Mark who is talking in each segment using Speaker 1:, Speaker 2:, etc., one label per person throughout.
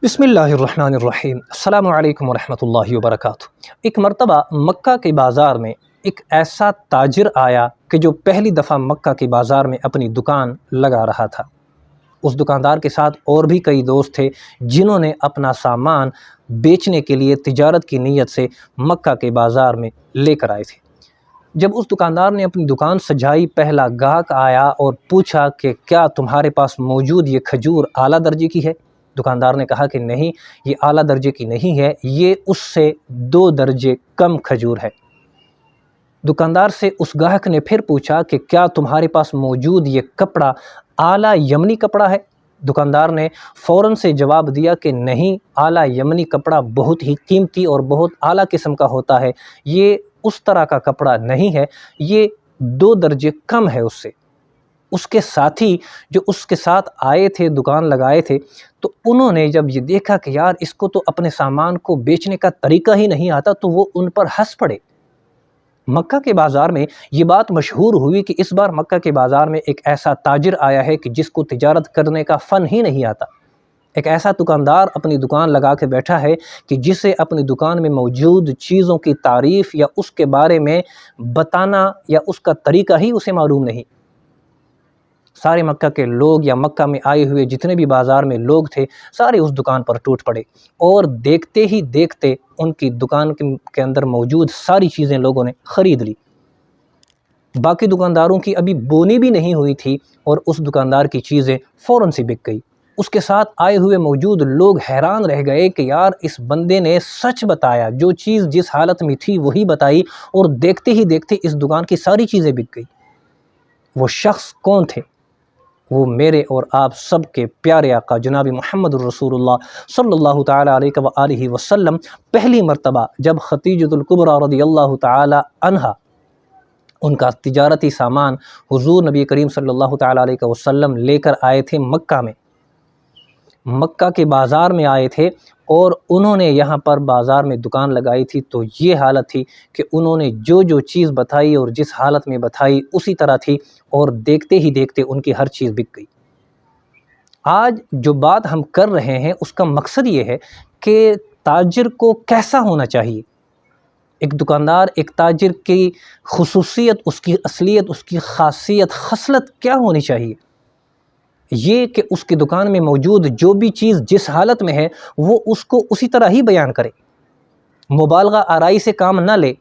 Speaker 1: بسم اللہ الرحمن الرحیم۔ السلام علیکم ورحمۃ اللہ وبرکاتہ۔ ایک مرتبہ مکہ کے بازار میں ایک ایسا تاجر آیا کہ جو پہلی دفعہ مکہ کے بازار میں اپنی دکان لگا رہا تھا۔ اس دکاندار کے ساتھ اور بھی کئی دوست تھے جنہوں نے اپنا سامان بیچنے کے لیے تجارت کی نیت سے مکہ کے بازار میں لے کر آئے تھے۔ جب اس دکاندار نے اپنی دکان سجائی، پہلا گاہک آیا اور پوچھا کہ کیا تمہارے پاس موجود یہ کھجور اعلیٰ درجے کی ہے؟ دکاندار نے کہا کہ نہیں، یہ اعلیٰ درجے کی نہیں ہے، یہ اس سے 2 درجے کم کھجور ہے۔ دکاندار سے اس گاہک نے پھر پوچھا کہ کیا تمہارے پاس موجود یہ کپڑا اعلیٰ یمنی کپڑا ہے؟ دکاندار نے فوراً سے جواب دیا کہ نہیں، اعلیٰ یمنی کپڑا بہت ہی قیمتی اور بہت اعلیٰ قسم کا ہوتا ہے، یہ اس طرح کا کپڑا نہیں ہے، یہ 2 درجے کم ہے اس سے۔ اس کے ساتھی جو اس کے ساتھ آئے تھے، دکان لگائے تھے، تو انہوں نے جب یہ دیکھا کہ یار اس کو تو اپنے سامان کو بیچنے کا طریقہ ہی نہیں آتا، تو وہ ان پر ہنس پڑے۔ مکہ کے بازار میں یہ بات مشہور ہوئی کہ اس بار مکہ کے بازار میں ایک ایسا تاجر آیا ہے کہ جس کو تجارت کرنے کا فن ہی نہیں آتا۔ ایک ایسا دکاندار اپنی دکان لگا کے بیٹھا ہے کہ جسے اپنی دکان میں موجود چیزوں کی تعریف یا اس کے بارے میں بتانا یا اس کا طریقہ ہی اسے معلوم نہیں۔ سارے مکہ کے لوگ یا مکہ میں آئے ہوئے جتنے بھی بازار میں لوگ تھے، سارے اس دکان پر ٹوٹ پڑے اور دیکھتے ہی دیکھتے ان کی دکان کے اندر موجود ساری چیزیں لوگوں نے خرید لی۔ باقی دکانداروں کی ابھی بونی بھی نہیں ہوئی تھی اور اس دکاندار کی چیزیں فوراً سے بک گئی۔ اس کے ساتھ آئے ہوئے موجود لوگ حیران رہ گئے کہ یار اس بندے نے سچ بتایا، جو چیز جس حالت میں تھی وہی بتائی اور دیکھتے ہی دیکھتے اس دکان کی ساری چیزیں بک گئی۔ وہ شخص کون تھے؟ وہ میرے اور آپ سب کے پیارے آقا جناب محمد الرسول اللہ صلی اللہ تعالیٰ علیہ وآلہ وسلم پہلی مرتبہ جب خدیجۃ الکبریٰ رضی اللہ تعالیٰ عنہا ان کا تجارتی سامان حضور نبی کریم صلی اللہ تعالیٰ علیہ وسلم لے کر آئے تھے مکہ کے بازار میں آئے تھے اور انہوں نے یہاں پر بازار میں دکان لگائی تھی، تو یہ حالت تھی کہ انہوں نے جو چیز بتائی اور جس حالت میں بتائی اسی طرح تھی اور دیکھتے ہی دیکھتے ان کی ہر چیز بک گئی۔ آج جو بات ہم کر رہے ہیں اس کا مقصد یہ ہے کہ تاجر کو کیسا ہونا چاہیے۔ ایک دکاندار، ایک تاجر کی خصوصیت، اس کی اصلیت، اس کی خاصیت، خصلت کیا ہونی چاہیے؟ یہ کہ اس کی دکان میں موجود جو بھی چیز جس حالت میں ہے وہ اس کو اسی طرح ہی بیان کرے، مبالغہ آرائی سے کام نہ لے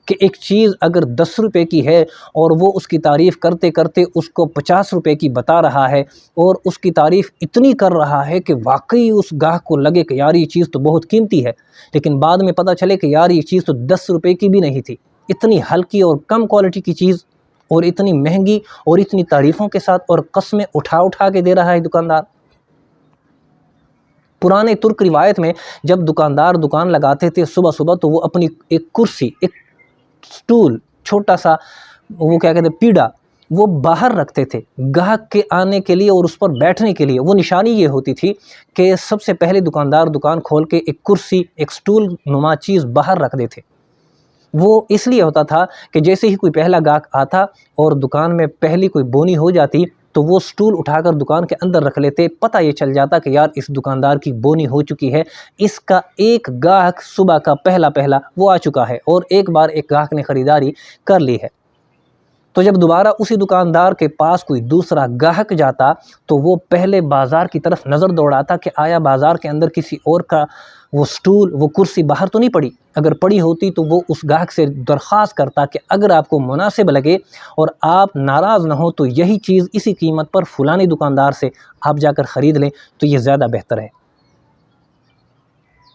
Speaker 1: کہ ایک چیز اگر 10 روپے کی ہے اور وہ اس کی تعریف کرتے کرتے اس کو 50 روپے کی بتا رہا ہے اور اس کی تعریف اتنی کر رہا ہے کہ واقعی اس گاہک کو لگے کہ یار یہ چیز تو بہت قیمتی ہے، لیکن بعد میں پتہ چلے کہ یار یہ چیز تو 10 روپے کی بھی نہیں تھی، اتنی ہلکی اور کم کوالٹی کی چیز اور اتنی مہنگی اور اتنی تعریفوں کے ساتھ اور قسمیں اٹھا کے دے رہا ہے دکاندار۔ پرانے ترک روایت میں جب دکاندار دکان لگاتے تھے صبح صبح تو وہ اپنی ایک کرسی، ایک سٹول، چھوٹا سا وہ کیا کہتے ہیں پیڑا، وہ باہر رکھتے تھے گاہک کے آنے کے لیے اور اس پر بیٹھنے کے لیے۔ وہ نشانی یہ ہوتی تھی کہ سب سے پہلے دکاندار دکان کھول کے ایک کرسی، ایک سٹول نما چیز باہر رکھ دیتے۔ وہ اس لیے ہوتا تھا کہ جیسے ہی کوئی پہلا گاہک آتا اور دکان میں پہلی کوئی بونی ہو جاتی تو وہ سٹول اٹھا کر دکان کے اندر رکھ لیتے، پتہ یہ چل جاتا کہ یار اس دکاندار کی بونی ہو چکی ہے، اس کا ایک گاہک صبح کا پہلا وہ آ چکا ہے اور ایک بار ایک گاہک نے خریداری کر لی ہے۔ تو جب دوبارہ اسی دکاندار کے پاس کوئی دوسرا گاہک جاتا تو وہ پہلے بازار کی طرف نظر دوڑاتا کہ آیا بازار کے اندر کسی اور کا وہ سٹول، وہ کرسی باہر تو نہیں پڑی، اگر پڑی ہوتی تو وہ اس گاہک سے درخواست کرتا کہ اگر آپ کو مناسب لگے اور آپ ناراض نہ ہو تو یہی چیز اسی قیمت پر فلانی دکاندار سے آپ جا کر خرید لیں تو یہ زیادہ بہتر ہے،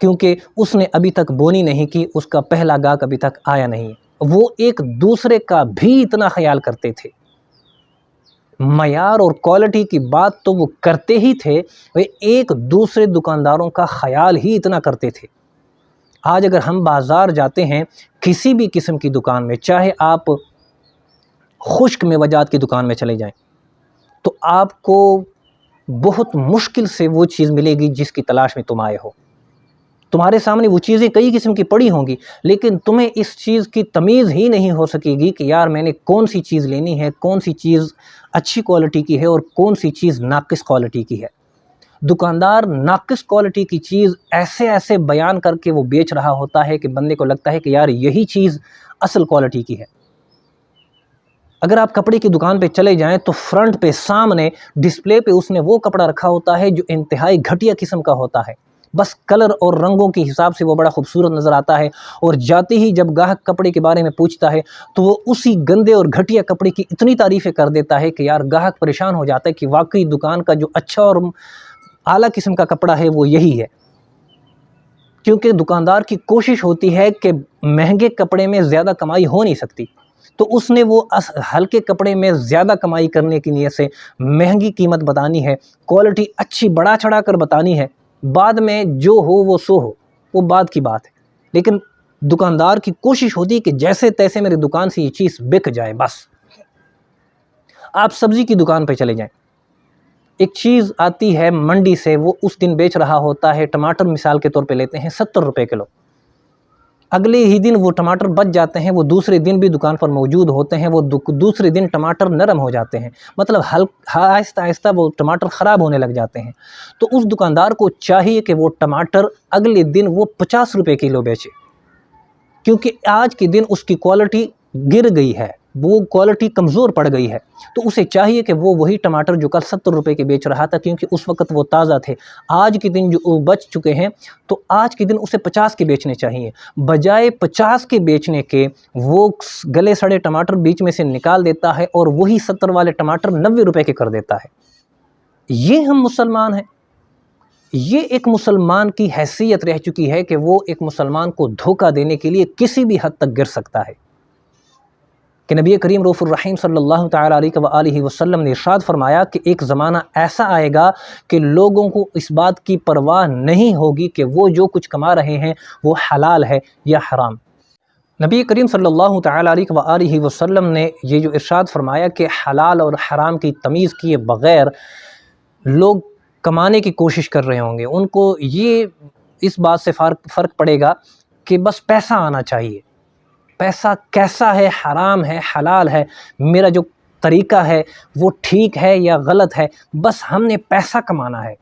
Speaker 1: کیونکہ اس نے ابھی تک بونی نہیں کی، اس کا پہلا گاہک ابھی تک آیا نہیں ہے۔ وہ ایک دوسرے کا بھی اتنا خیال کرتے تھے، معیار اور کوالٹی کی بات تو وہ کرتے ہی تھے، وہ ایک دوسرے دکانداروں کا خیال ہی اتنا کرتے تھے۔ آج اگر ہم بازار جاتے ہیں کسی بھی قسم کی دکان میں، چاہے آپ خشک میوجات کی دکان میں چلے جائیں، تو آپ کو بہت مشکل سے وہ چیز ملے گی جس کی تلاش میں تم آئے ہو۔ تمہارے سامنے وہ چیزیں کئی قسم کی پڑی ہوں گی، لیکن تمہیں اس چیز کی تمیز ہی نہیں ہو سکے گی کہ یار میں نے کون سی چیز لینی ہے، کون سی چیز اچھی کوالٹی کی ہے اور کون سی چیز ناقص کوالٹی کی ہے۔ دکاندار ناقص کوالٹی کی چیز ایسے ایسے بیان کر کے وہ بیچ رہا ہوتا ہے کہ بندے کو لگتا ہے کہ یار یہی چیز اصل کوالٹی کی ہے۔ اگر آپ کپڑے کی دکان پہ چلے جائیں تو فرنٹ پہ سامنے ڈسپلے پہ اس نے وہ کپڑا رکھا ہوتا ہے جو انتہائی گھٹیا قسم کا ہوتا ہے، بس کلر اور رنگوں کے حساب سے وہ بڑا خوبصورت نظر آتا ہے، اور جاتے ہی جب گاہک کپڑے کے بارے میں پوچھتا ہے تو وہ اسی گندے اور گھٹیا کپڑے کی اتنی تعریفیں کر دیتا ہے کہ یار گاہک پریشان ہو جاتا ہے کہ واقعی دکان کا جو اچھا اور اعلیٰ قسم کا کپڑا ہے وہ یہی ہے۔ کیونکہ دکاندار کی کوشش ہوتی ہے کہ مہنگے کپڑے میں زیادہ کمائی ہو نہیں سکتی، تو اس نے وہ ہلکے کپڑے میں زیادہ کمائی کرنے کی نیت سے مہنگی قیمت بتانی ہے، کوالٹی اچھی بڑا چڑھا کر بتانی ہے، بعد میں جو ہو وہ سو ہو، وہ بعد کی بات ہے۔ لیکن دکاندار کی کوشش ہوتی ہے کہ جیسے تیسے میری دکان سے یہ چیز بک جائے۔ بس آپ سبزی کی دکان پہ چلے جائیں، ایک چیز آتی ہے منڈی سے، وہ اس دن بیچ رہا ہوتا ہے، ٹماٹر مثال کے طور پہ لیتے ہیں 70 روپے کلو، اگلے ہی دن وہ ٹماٹر بچ جاتے ہیں، وہ دوسرے دن بھی دکان پر موجود ہوتے ہیں، وہ دوسرے دن ٹماٹر نرم ہو جاتے ہیں، مطلب آہستہ آہستہ وہ ٹماٹر خراب ہونے لگ جاتے ہیں، تو اس دکاندار کو چاہیے کہ وہ ٹماٹر اگلے دن وہ 50 روپے کلو بیچے، کیونکہ آج کے دن اس کی کوالٹی گر گئی ہے، وہ کوالٹی کمزور پڑ گئی ہے، تو اسے چاہیے کہ وہ وہی ٹماٹر جو کل 70 روپے کے بیچ رہا تھا، کیونکہ اس وقت وہ تازہ تھے، آج کے دن جو بچ چکے ہیں تو آج کے دن اسے 50 کے بیچنے چاہیے، بجائے 50 کے بیچنے کے وہ گلے سڑے ٹماٹر بیچ میں سے نکال دیتا ہے اور وہی 70 والے ٹماٹر 90 روپے کے کر دیتا ہے۔ یہ ہم مسلمان ہیں، یہ ایک مسلمان کی حیثیت رہ چکی ہے کہ وہ ایک مسلمان کو دھوکہ دینے کے لیے کسی بھی حد تک گر سکتا ہے، کہ نبی کریم رؤوف الرحیم صلی اللہ تعالیٰ علیہ وآلہ وسلم نے ارشاد فرمایا کہ ایک زمانہ ایسا آئے گا کہ لوگوں کو اس بات کی پرواہ نہیں ہوگی کہ وہ جو کچھ کما رہے ہیں وہ حلال ہے یا حرام۔ نبی کریم صلی اللہ تعالیٰ علیہ وآلہ وسلم نے یہ جو ارشاد فرمایا کہ حلال اور حرام کی تمیز کیے بغیر لوگ کمانے کی کوشش کر رہے ہوں گے، ان کو یہ اس بات سے فرق پڑے گا کہ بس پیسہ آنا چاہیے، پیسہ کیسا ہے، حرام ہے حلال ہے، میرا جو طریقہ ہے وہ ٹھیک ہے یا غلط ہے، بس ہم نے پیسہ کمانا ہے،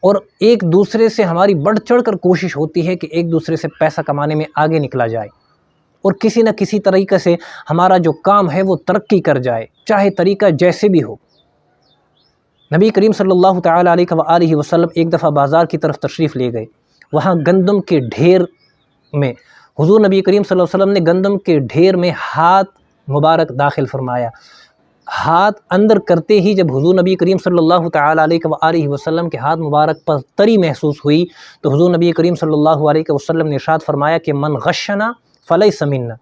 Speaker 1: اور ایک دوسرے سے ہماری بڑھ چڑھ کر کوشش ہوتی ہے کہ ایک دوسرے سے پیسہ کمانے میں آگے نکلا جائے، اور کسی نہ کسی طریقے سے ہمارا جو کام ہے وہ ترقی کر جائے، چاہے طریقہ جیسے بھی ہو۔ نبی کریم صلی اللہ تعالیٰ علیہ وآلہ وسلم ایک دفعہ بازار کی طرف تشریف لے گئے، وہاں گندم کے ڈھیر میں حضور نبی کریم صلی اللہ علیہ وسلم نے گندم کے ڈھیر میں ہاتھ مبارک داخل فرمایا، ہاتھ اندر کرتے ہی جب حضور نبی کریم صلی اللہ تعالیٰ علیہ وآلہ وسلم کے ہاتھ مبارک پر تری محسوس ہوئی، تو حضور نبی کریم صلی اللہ علیہ وسلم نے ارشاد فرمایا کہ من غشنا فلیس منا،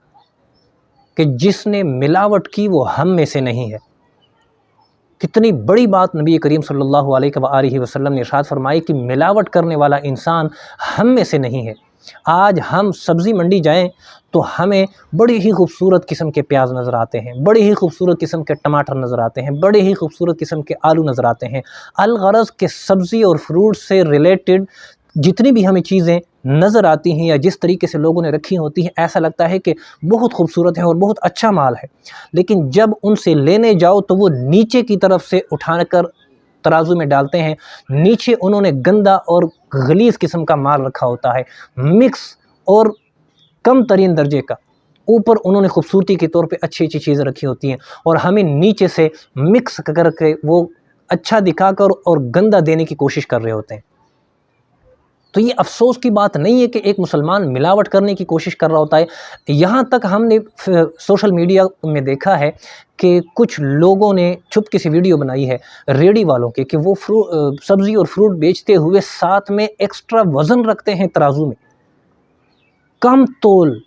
Speaker 1: کہ جس نے ملاوٹ کی وہ ہم میں سے نہیں ہے۔ کتنی بڑی بات نبی کریم صلی اللہ علیہ وآلہ وسلم نے ارشاد فرمائی کہ ملاوٹ کرنے والا انسان ہم میں سے نہیں ہے۔ آج ہم سبزی منڈی جائیں تو ہمیں بڑی ہی خوبصورت قسم کے پیاز نظر آتے ہیں، بڑی ہی خوبصورت قسم کے ٹماٹر نظر آتے ہیں، بڑے ہی خوبصورت قسم کے آلو نظر آتے ہیں، الغرض کہ سبزی اور فروٹ سے ریلیٹڈ جتنی بھی ہمیں چیزیں نظر آتی ہیں یا جس طریقے سے لوگوں نے رکھی ہوتی ہیں، ایسا لگتا ہے کہ بہت خوبصورت ہے اور بہت اچھا مال ہے، لیکن جب ان سے لینے جاؤ تو وہ نیچے کی طرف سے اٹھا کر ترازو میں ڈالتے ہیں، نیچے انہوں نے گندا اور غلیظ قسم کا مال رکھا ہوتا ہے، مکس اور کم ترین درجے کا، اوپر انہوں نے خوبصورتی کے طور پہ اچھی اچھی چیزیں رکھی ہوتی ہیں، اور ہمیں نیچے سے مکس کر کے وہ اچھا دکھا کر اور گندا دینے کی کوشش کر رہے ہوتے ہیں۔ تو یہ افسوس کی بات نہیں ہے کہ ایک مسلمان ملاوٹ کرنے کی کوشش کر رہا ہوتا ہے، یہاں تک ہم نے سوشل میڈیا میں دیکھا ہے کہ کچھ لوگوں نے چھپ کے سی ویڈیو بنائی ہے ریڑی والوں کے کہ وہ سبزی اور فروٹ بیچتے ہوئے ساتھ میں ایکسٹرا وزن رکھتے ہیں ترازو میں، کم تول،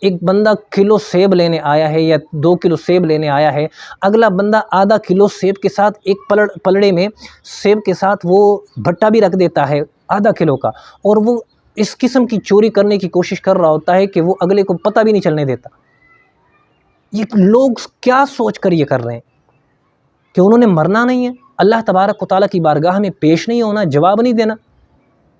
Speaker 1: ایک بندہ کلو سیب لینے آیا ہے یا 2 کلو سیب لینے آیا ہے، اگلا بندہ آدھا کلو سیب کے ساتھ ایک پلڑے میں سیب کے ساتھ وہ بھٹا بھی رکھ دیتا ہے آدھا کلو کا، اور وہ اس قسم کی چوری کرنے کی کوشش کر رہا ہوتا ہے کہ وہ اگلے کو پتہ بھی نہیں چلنے دیتا۔ یہ لوگ کیا سوچ کر یہ کر رہے ہیں کہ انہوں نے مرنا نہیں ہے، اللہ تبارک و تعالیٰ کی بارگاہ میں پیش نہیں ہونا، جواب نہیں دینا۔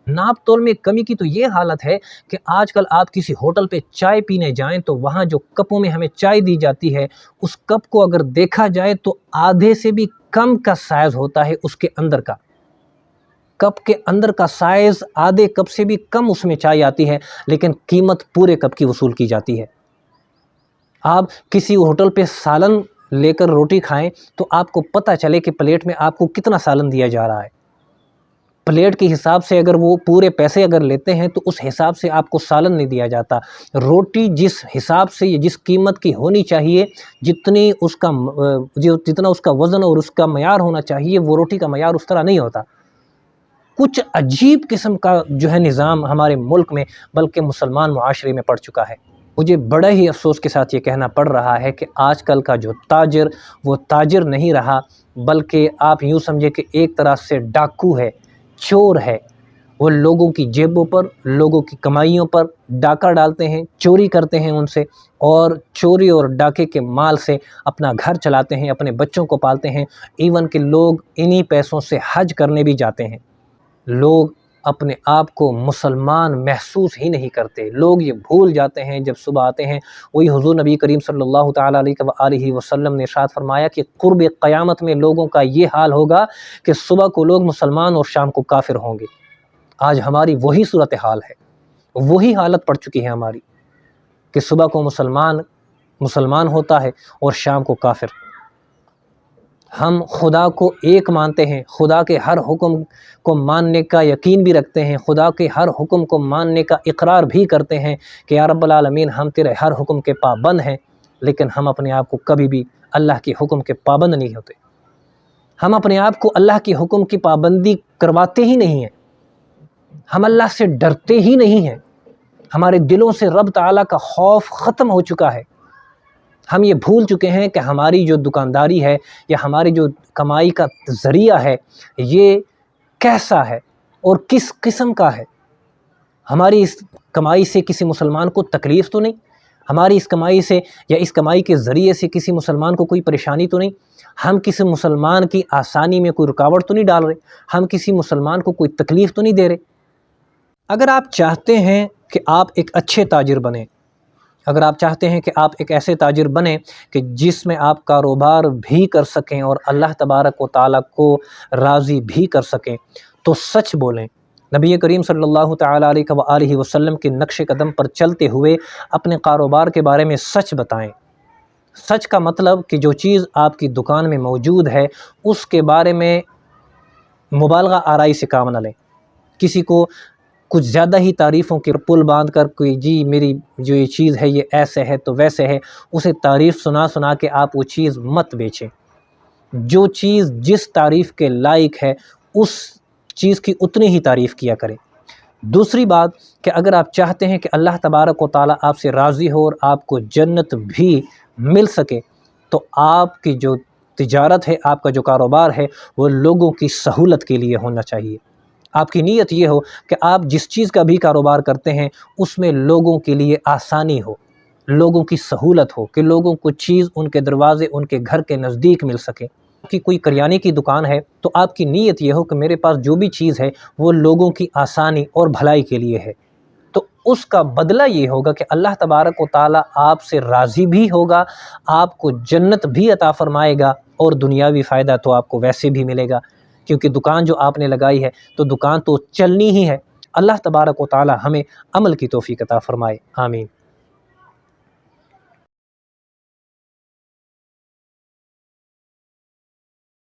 Speaker 1: ناپ تول میں کمی کی تو یہ حالت ہے کہ آج کل آپ کسی ہوٹل پہ چائے پینے جائیں تو وہاں جو کپوں میں ہمیں چائے دی جاتی ہے، اس کپ کو اگر دیکھا جائے تو آدھے سے بھی کم کا سائز ہوتا ہے اس کے اندر کا، کپ کے اندر کا سائز آدھے کپ سے بھی کم اس میں چائے آتی ہے، لیکن قیمت پورے کپ کی وصول کی جاتی ہے۔ آپ کسی ہوٹل پہ سالن لے کر روٹی کھائیں تو آپ کو پتہ چلے کہ پلیٹ میں آپ کو کتنا سالن دیا جا رہا ہے۔ پلیٹ کے حساب سے اگر وہ پورے پیسے اگر لیتے ہیں تو اس حساب سے آپ کو سالن نہیں دیا جاتا۔ روٹی جس حساب سے جس قیمت کی ہونی چاہیے، جتنا اس کا وزن اور اس کا معیار ہونا چاہیے، وہ روٹی کا معیار اس طرح نہیں ہوتا۔ کچھ عجیب قسم کا جو ہے نظام ہمارے ملک میں بلکہ مسلمان معاشرے میں پڑ چکا ہے۔ مجھے بڑا ہی افسوس کے ساتھ یہ کہنا پڑ رہا ہے کہ آج کل کا جو تاجر وہ تاجر نہیں رہا، بلکہ آپ یوں سمجھے کہ ایک طرح سے ڈاکو ہے، چور ہے۔ وہ لوگوں کی جیبوں پر، لوگوں کی کمائیوں پر ڈاکہ ڈالتے ہیں، چوری کرتے ہیں ان سے، اور چوری اور ڈاکے کے مال سے اپنا گھر چلاتے ہیں، اپنے بچوں کو پالتے ہیں۔ ایون کہ لوگ انہی پیسوں سے حج کرنے بھی جاتے ہیں۔ لوگ اپنے آپ کو مسلمان محسوس ہی نہیں کرتے۔ لوگ یہ بھول جاتے ہیں جب صبح آتے ہیں۔ وہی حضور نبی کریم صلی اللہ تعالیٰ علیہ وسلم نے ارشاد فرمایا کہ قرب قیامت میں لوگوں کا یہ حال ہوگا کہ صبح کو لوگ مسلمان اور شام کو کافر ہوں گے۔ آج ہماری وہی صورتحال ہے، وہی حالت پڑ چکی ہے ہماری کہ صبح کو مسلمان ہوتا ہے اور شام کو کافر۔ ہم خدا کو ایک مانتے ہیں، خدا کے ہر حکم کو ماننے کا یقین بھی رکھتے ہیں، خدا کے ہر حکم کو ماننے کا اقرار بھی کرتے ہیں کہ یا رب العالمین ہم تیرے ہر حکم کے پابند ہیں، لیکن ہم اپنے آپ کو کبھی بھی اللہ کے حکم کے پابند نہیں ہوتے۔ ہم اپنے آپ کو اللہ کے حکم کی پابندی کرواتے ہی نہیں ہیں، ہم اللہ سے ڈرتے ہی نہیں ہیں، ہمارے دلوں سے رب تعالیٰ کا خوف ختم ہو چکا ہے۔ ہم یہ بھول چکے ہیں کہ ہماری جو دکانداری ہے یا ہماری جو کمائی کا ذریعہ ہے یہ کیسا ہے اور کس قسم کا ہے۔ ہماری اس کمائی سے کسی مسلمان کو تکلیف تو نہیں، ہماری اس کمائی سے یا اس کمائی کے ذریعے سے کسی مسلمان کو کوئی پریشانی تو نہیں، ہم کسی مسلمان کی آسانی میں کوئی رکاوٹ تو نہیں ڈال رہے، ہم کسی مسلمان کو کوئی تکلیف تو نہیں دے رہے۔ اگر آپ چاہتے ہیں کہ آپ ایک اچھے تاجر بنیں، اگر آپ چاہتے ہیں کہ آپ ایک ایسے تاجر بنیں کہ جس میں آپ کاروبار بھی کر سکیں اور اللہ تبارک و تعالیٰ کو راضی بھی کر سکیں، تو سچ بولیں۔ نبی کریم صلی اللہ تعالیٰ علیہ وسلم کے نقش قدم پر چلتے ہوئے اپنے کاروبار کے بارے میں سچ بتائیں۔ سچ کا مطلب کہ جو چیز آپ کی دکان میں موجود ہے اس کے بارے میں مبالغہ آرائی سے کام نہ لیں۔ کسی کو کچھ زیادہ ہی تعریفوں کے پل باندھ کر کوئی جی میری جو یہ چیز ہے یہ ایسے ہے تو ویسے ہے، اسے تعریف سنا کے آپ وہ چیز مت بیچیں۔ جو چیز جس تعریف کے لائق ہے اس چیز کی اتنی ہی تعریف کیا کریں۔ دوسری بات کہ اگر آپ چاہتے ہیں کہ اللہ تبارک و تعالیٰ آپ سے راضی ہو اور آپ کو جنت بھی مل سکے تو آپ کی جو تجارت ہے، آپ کا جو کاروبار ہے وہ لوگوں کی سہولت کے لیے ہونا چاہیے۔ آپ کی نیت یہ ہو کہ آپ جس چیز کا بھی کاروبار کرتے ہیں اس میں لوگوں کے لیے آسانی ہو، لوگوں کی سہولت ہو، کہ لوگوں کو چیز ان کے دروازے ان کے گھر کے نزدیک مل سکے۔ کہ کوئی کریانے کی دکان ہے تو آپ کی نیت یہ ہو کہ میرے پاس جو بھی چیز ہے وہ لوگوں کی آسانی اور بھلائی کے لیے ہے، تو اس کا بدلہ یہ ہوگا کہ اللہ تبارک و تعالیٰ آپ سے راضی بھی ہوگا، آپ کو جنت بھی عطا فرمائے گا، اور دنیاوی فائدہ تو آپ کو ویسے بھی ملے گا، کیونکہ دکان جو آپ نے لگائی ہے تو دکان تو چلنی ہی ہے۔ اللہ تبارک و تعالیٰ ہمیں عمل کی توفیق عطا فرمائے، آمین۔